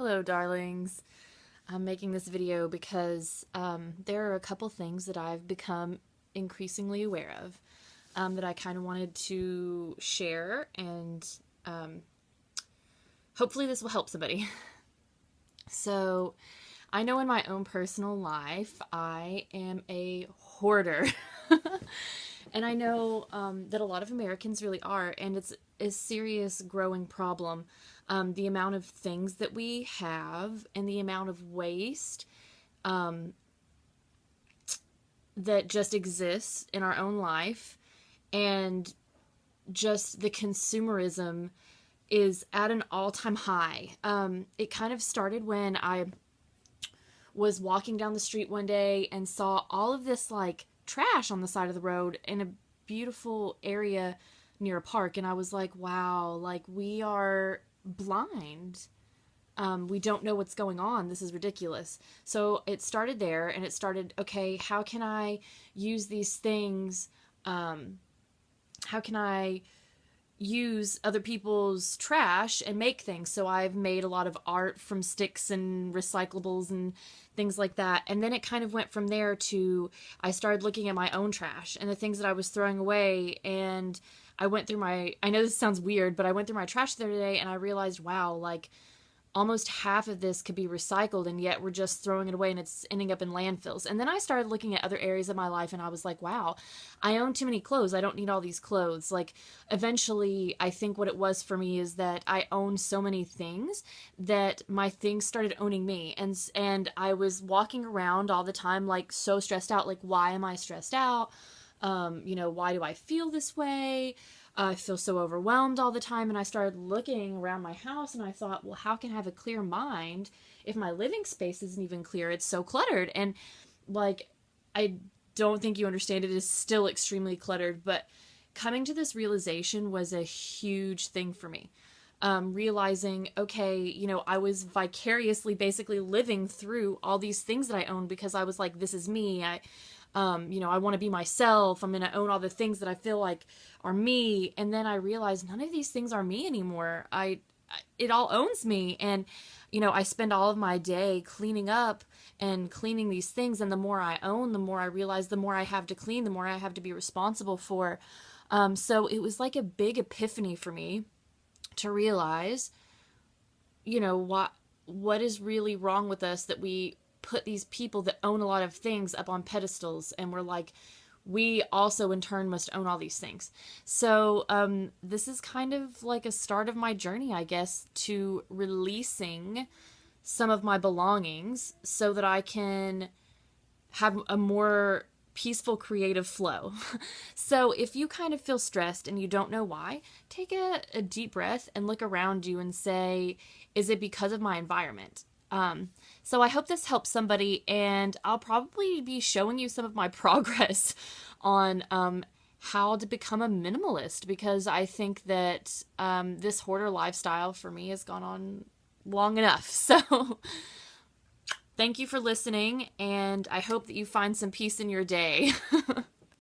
Hello, darlings. I'm making this video because there are a couple things that I've become increasingly aware of that I kind of wanted to share, and hopefully this will help somebody. So, I know in my own personal life, I am a hoarder. And I know that a lot of Americans really are, and it's a serious growing problem. The amount of things that we have and the amount of waste that just exists in our own life, and just the consumerism is at an all-time high. It kind of started when I was walking down the street one day and saw all of this like trash on the side of the road in a beautiful area near a park, and I was like, wow, like we are blind. We don't know what's going on. This is ridiculous. So it started there, and it started, okay, how can I use these things? How can I use other people's trash and make things? So I've made a lot of art from sticks and recyclables and things like that. And then it kind of went from there to, I started looking at my own trash and the things that I was throwing away. And I went through I know this sounds weird, but I went through my trash the other day and I realized, wow, like almost half of this could be recycled, and yet we're just throwing it away and it's ending up in landfills. And then I started looking at other areas of my life and I was like, wow, I own too many clothes. I don't need all these clothes. Like eventually I think what it was for me is that I owned so many things that my things started owning me. And I was walking around all the time like so stressed out. Like, why am I stressed out? Why do I feel this way? I feel so overwhelmed all the time. And I started looking around my house and I thought, well, how can I have a clear mind if my living space isn't even clear? It's so cluttered. And like, I don't think you understand, it is still extremely cluttered, but coming to this realization was a huge thing for me. Realizing, okay, I was vicariously basically living through all these things that I own because I was like, this is me. I want to be myself. I'm going to own all the things that I feel like are me. And then I realized none of these things are me anymore. It all owns me. And, I spend all of my day cleaning up and cleaning these things. And the more I own, the more I realize the more I have to clean, the more I have to be responsible for. So it was like a big epiphany for me to realize, what is really wrong with us, that we put these people that own a lot of things up on pedestals, and we're like, we also in turn must own all these things. So this is kind of like a start of my journey, I guess, to releasing some of my belongings so that I can have a more peaceful creative flow. So if you kind of feel stressed and you don't know why, take a deep breath and look around you and say, is it because of my environment? So I hope this helps somebody, and I'll probably be showing you some of my progress on how to become a minimalist, because I think that this hoarder lifestyle for me has gone on long enough. So thank you for listening, and I hope that you find some peace in your day.